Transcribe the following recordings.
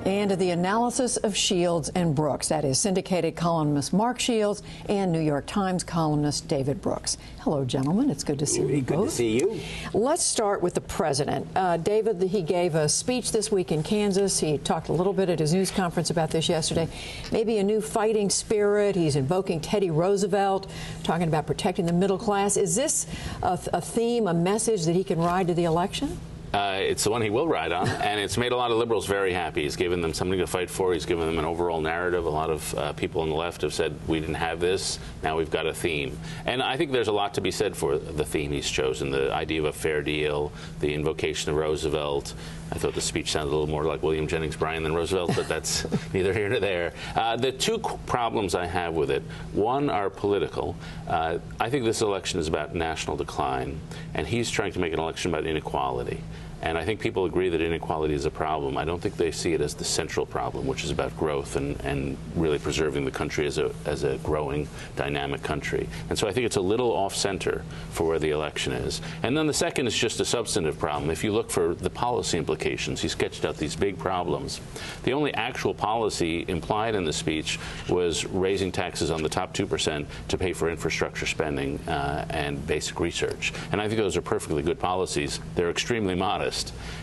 And the analysis of Shields and Brooks, that is syndicated columnist Mark Shields and New York Times columnist David Brooks. Hello, gentlemen. It's good to see you both. Good to see you. Let's start with the president. David, he gave a speech this week in Kansas. He talked a little bit at his news conference about this yesterday. Maybe a new fighting spirit. He's invoking Teddy Roosevelt, talking about protecting the middle class. Is this a theme, a message that he can ride to the election? It's the one he will ride on, and it's made a lot of liberals very happy. He's given them something to fight for. He's given them an overall narrative. A lot of people on the left have said, we didn't have this, now we've got a theme. And I think there's a lot to be said for the theme he's chosen, the idea of a fair deal, the invocation of Roosevelt. I thought the speech sounded a little more like William Jennings Bryan than Roosevelt, but that's neither here nor there. The two problems I have with it, one are political. I think this election is about national decline, and he's trying to make an election about inequality. And I think people agree that inequality is a problem. I don't think they see it as the central problem, which is about growth and really preserving the country as a growing, dynamic country. And so I think it's a little off-center for where the election is. And then the second is just a substantive problem. If you look for the policy implications, he sketched out these big problems. The only actual policy implied in the speech was raising taxes on the top 2% to pay for infrastructure spending and basic research. And I think those are perfectly good policies. They're extremely modest.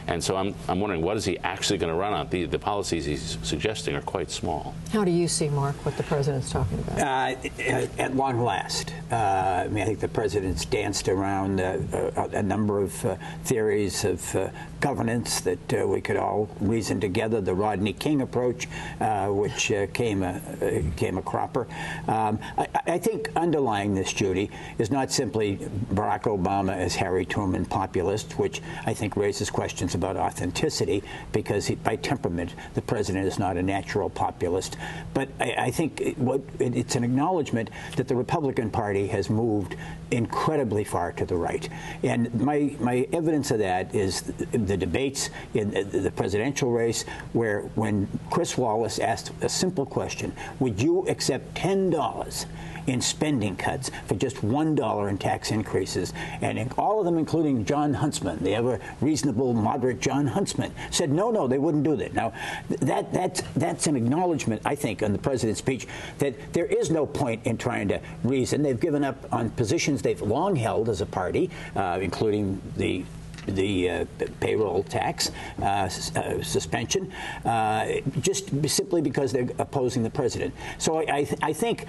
And so I'm wondering, what is he actually going to run on? The policies he's suggesting are quite small. How do you see, Mark, what the president's talking about? At long last. I think the president's danced around a number of theories of governance that we could all reason together. The Rodney King approach, which came a cropper. I think underlying this, Judy, is not simply Barack Obama as Harry Truman populist, which I think raises questions about authenticity, because by temperament, the president is not a natural populist. But I think it's an acknowledgement that the Republican Party has moved incredibly far to the right. And my evidence of that is the debates in the presidential race, where when Chris Wallace asked a simple question, would you accept $10 in spending cuts for just $1 in tax increases? And all of them, including John Huntsman, the ever reasonable, moderate John Huntsman, said no, they wouldn't do that. Now, that's an acknowledgement, I think, in the president's speech that there is no point in trying to reason. They've given up on positions they've long held as a party, including the payroll tax suspension, just simply because they're opposing the president. So I think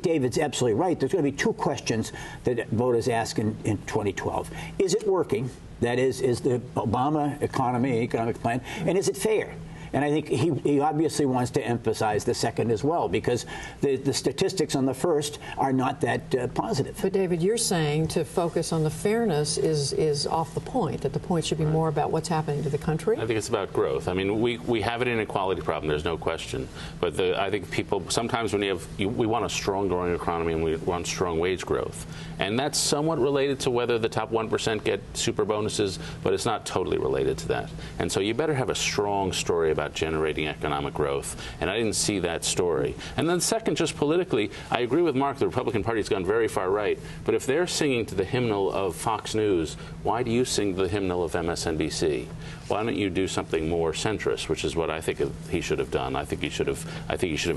David's absolutely right. There's going to be two questions that voters ask in 2012. Is it working? That is the Obama economic plan, and is it fair? And I think he obviously wants to emphasize the second as well, because the statistics on the first are not that positive. But, David, you're saying to focus on the fairness is off the point, that the point should be more about what's happening to the country? I think it's about growth. I mean, we have an inequality problem, there's no question. But I think people, sometimes when we want a strong growing economy and we want strong wage growth. And that's somewhat related to whether the top 1% get super bonuses, but it's not totally related to that. And so you better have a strong story about generating economic growth, and I didn't see that story. And then second, just politically, I agree with Mark, the Republican Party has gone very far right, but if they're singing to the hymnal of Fox News, why do you sing the hymnal of MSNBC? Why don't you do something more centrist, which is what I think he should have done. I think he should have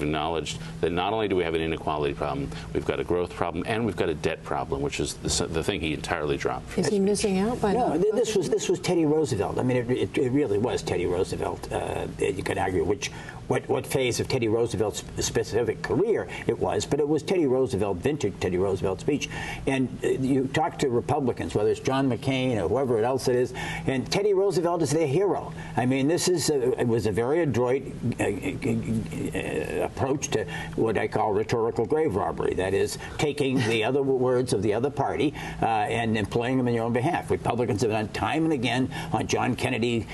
acknowledged that not only do we have an inequality problem, we've got a growth problem, and we've got a debt problem, which is the thing he entirely dropped. Is he missing out by no, this was Teddy Roosevelt. I mean, it really was Teddy Roosevelt. You could argue what phase of Teddy Roosevelt's specific career it was, but it was Teddy Roosevelt, vintage Teddy Roosevelt speech. And you talk to Republicans, whether it's John McCain or whoever else it is, and Teddy Roosevelt is their hero. I mean, it was a very adroit approach to what I call rhetorical grave robbery. That is, taking the other words of the other party and employing them in your own behalf. Republicans have done time and again on John Kennedy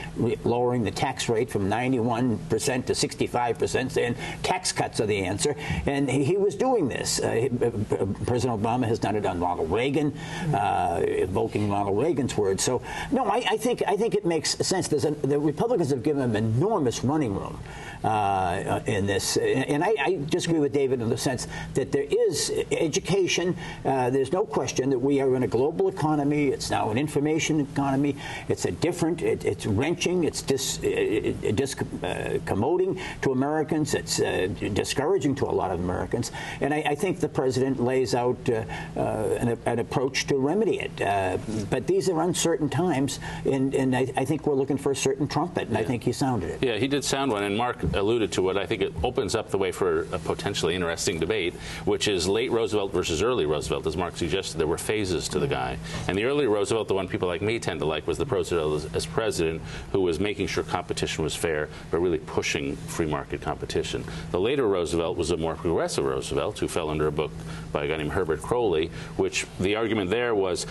lowering the tax rate from 91% to 65%, saying tax cuts are the answer. And he was doing this. President Obama has done it on Ronald Reagan, evoking Ronald Reagan's words. So, no, I think it makes sense. sense, the Republicans have given him enormous running room in this. And I disagree with David in the sense that there is education. There's no question that we are in a global economy. It's now an information economy. It's a different, it's wrenching, it's discommoding to Americans. It's discouraging to a lot of Americans. And I think the president lays out an approach to remedy it. But these are uncertain times, and I think we're looking for a certain trumpet, and I think he sounded it. Yeah, he did sound one, and Mark alluded to what I think it opens up the way for a potentially interesting debate, which is late Roosevelt versus early Roosevelt. As Mark suggested, there were phases to the guy. And the early Roosevelt, the one people like me tend to like, was the president as president who was making sure competition was fair, but really pushing free market competition. The later Roosevelt was a more progressive Roosevelt who fell under a book by a guy named Herbert Crowley, which the argument there was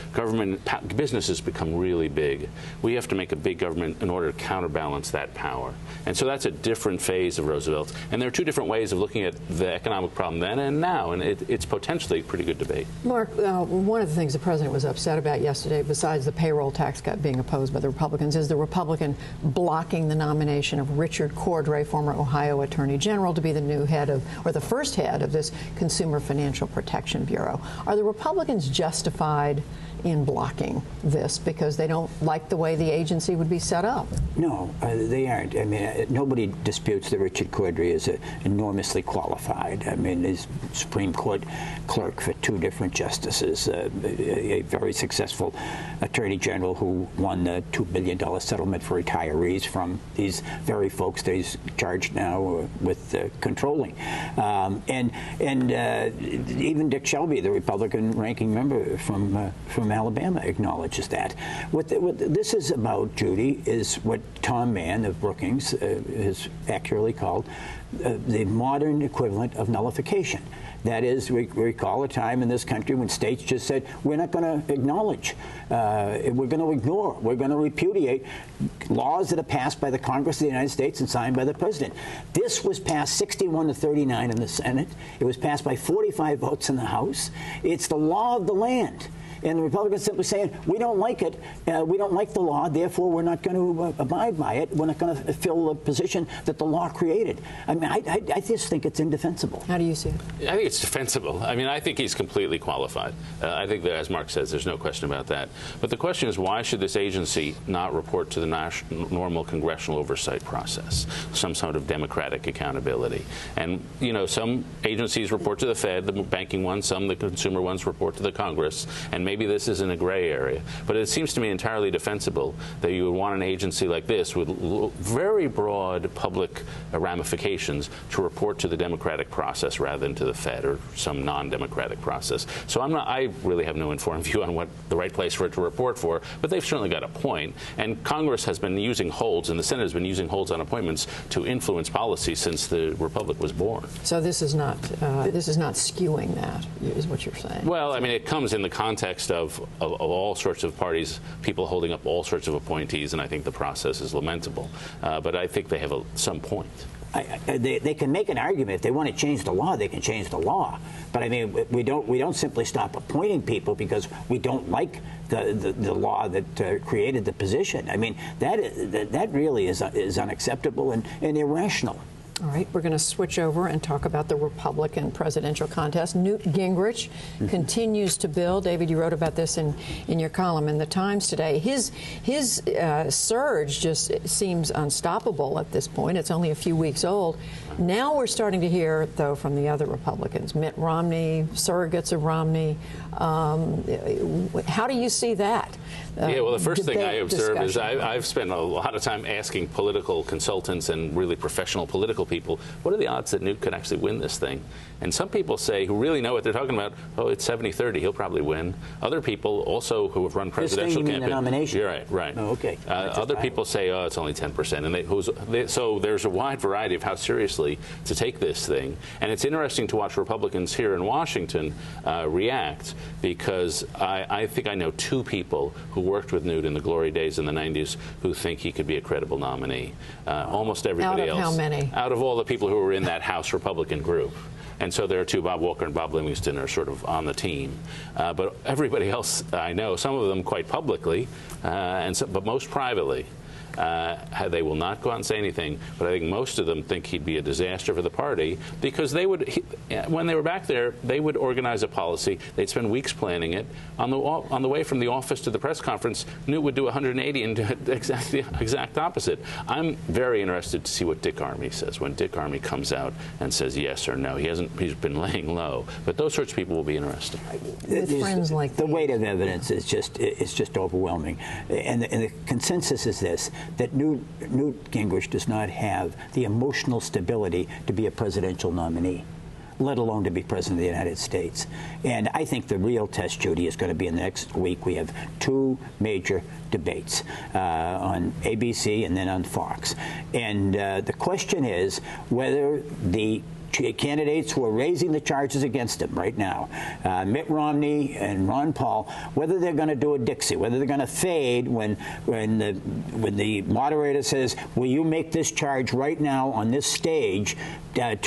businesses become really big. We have to make a big government in order to counterbalance that power. And so that's a different phase of Roosevelt. And there are two different ways of looking at the economic problem then and now, and it's potentially a pretty good debate. Mark, one of the things the president was upset about yesterday, besides the payroll tax cut being opposed by the Republicans, is the Republican blocking the nomination of Richard Cordray, former Ohio Attorney General, to be the new head of, or the first head of this Consumer Financial Protection Bureau. Are the Republicans justified in blocking this because they don't like the way the agency would be set up? No, they aren't. I mean, nobody disputes that Richard Cordray is enormously qualified. I mean, he's Supreme Court clerk for 2 different justices, a very successful attorney general who won a $2 billion settlement for retirees from these very folks that he's charged now with controlling. And even Dick Shelby, the Republican ranking member from Alabama, acknowledges that. What this is about, Judy, is what Tom Mann of Brookings has accurately called the modern equivalent of nullification. That is, we recall a time in this country when states just said, we're not going to acknowledge, we're going to ignore, we're going to repudiate laws that are passed by the Congress of the United States and signed by the President. This was passed 61-39 in the Senate. It was passed by 45 votes in the House. It's the law of the land. And the Republicans simply saying, we don't like it, we don't like the law, therefore we're not going to abide by it, we're not going to fill a position that the law created. I mean, I just think it's indefensible. How do you see it? I think it's defensible. I mean, I think he's completely qualified. I think that, as Mark says, there's no question about that. But the question is, why should this agency not report to the normal congressional oversight process, some sort of democratic accountability? And, you know, some agencies report to the Fed, the banking ones, some, the consumer ones, report to the Congress, and maybe this is in a gray area. But it seems to me entirely defensible that you would want an agency like this with very broad public ramifications to report to the democratic process rather than to the Fed or some non-democratic process. So I really have no informed view on what the right place for it to report for, but they've certainly got a point. And Congress has been using holds, and the Senate has been using holds on appointments to influence policy since the Republic was born. So this is not skewing that, is what you're saying? Well, I mean, it comes in the context of all sorts of parties, people holding up all sorts of appointees, and I think the process is lamentable. But I think they have some point. They can make an argument. If they want to change the law, they can change the law. But I mean, we don't simply stop appointing people because we don't like the law that created the position. I mean, that really is unacceptable and irrational. All right, we're going to switch over and talk about the Republican presidential contest. Newt Gingrich continues to build. David, you wrote about this in your column in the Times today. His surge just seems unstoppable at this point. It's only a few weeks old. Now we're starting to hear, though, from the other Republicans, Mitt Romney, surrogates of Romney. How do you see that? Yeah, well, the first thing I observe is I've spent a lot of time asking political consultants and really professional political people, what are the odds that Newt could actually win this thing? And some people say, who really know what they're talking about, oh, it's 70-30, he'll probably win. Other people also who have run presidential campaigns. The nomination. You're right. Oh, okay. Other people say, oh, it's only 10%. And so there's a wide variety of how seriously to take this thing. And it's interesting to watch Republicans here in Washington react, because I think I know 2 people who worked with Newt in the glory days in the 90s who think he could be a credible nominee. Almost everybody else. Out of how many? Out of all the people who were in that House Republican group. And so there are 2, Bob Walker and Bob Livingston, are sort of on the team. But everybody else I know, some of them quite publicly, but most privately, They will not go out and say anything, but I think most of them think he'd be a disaster for the party because they would, when they were back there, they would organize a policy. They'd spend weeks planning it. On the way from the office to the press conference, Newt would do 180 and do the exact opposite. I'm very interested to see what Dick Armey says when Dick Armey comes out and says yes or no. He's been laying low, but those sorts of people will be interesting. With friends like the weight of evidence is just overwhelming, and the consensus is this: that Newt Gingrich does not have the emotional stability to be a presidential nominee, let alone to be president of the United States. And I think the real test, Judy, is going to be in the next week. We have two major debates on ABC and then on Fox. And the question is whether the candidates who are raising the charges against him right now, Mitt Romney and Ron Paul, whether they're going to do a Dixie, whether they're going to fade when the moderator says, will you make this charge right now on this stage to Newt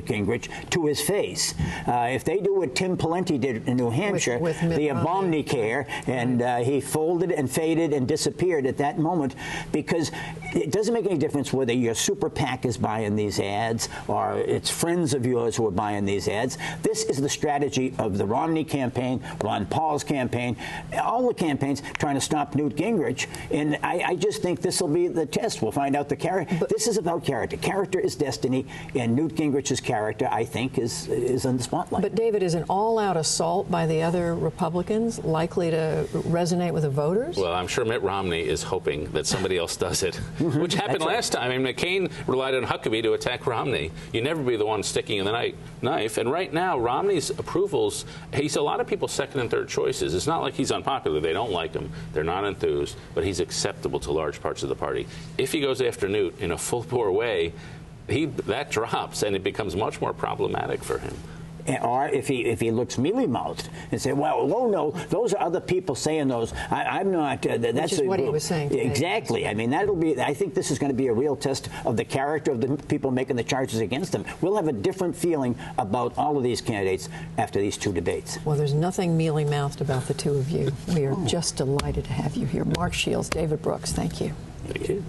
Gingrich, to his face. If they do what Tim Pawlenty did in New Hampshire, with the Obamacare, and he folded and faded and disappeared at that moment, because it doesn't make any difference whether your super PAC is buying these ads or it's friends of yours who are buying these ads. This is the strategy of the Romney campaign, Ron Paul's campaign, all the campaigns trying to stop Newt Gingrich. And I just think this will be the test. We'll find out the character. This is about character. Character is destiny, and Newt Gingrich's character, I think, is in the spotlight. But, David, is an all-out assault by the other Republicans likely to resonate with the voters? Well, I'm sure Mitt Romney is hoping that somebody else does it, which happened last time. I mean, McCain relied on Huckabee to attack Romney. You never be the one sticking in the knife. And right now, Romney's approvals, he's a lot of people's second and third choices. It's not like he's unpopular. They don't like him. They're not enthused. But he's acceptable to large parts of the party. If he goes after Newt in a full-bore way, that drops, and it becomes much more problematic for him. Or if he looks mealy-mouthed and say, well, oh, no, those are other people saying those. I'm not. That's Which is what he was saying today. Exactly. I mean, that'll be. I think this is going to be a real test of the character of the people making the charges against them. We'll have a different feeling about all of these candidates after these two debates. Well, there's nothing mealy-mouthed about the two of you. We are just delighted to have you here. Mark Shields, David Brooks, thank you. Thank you.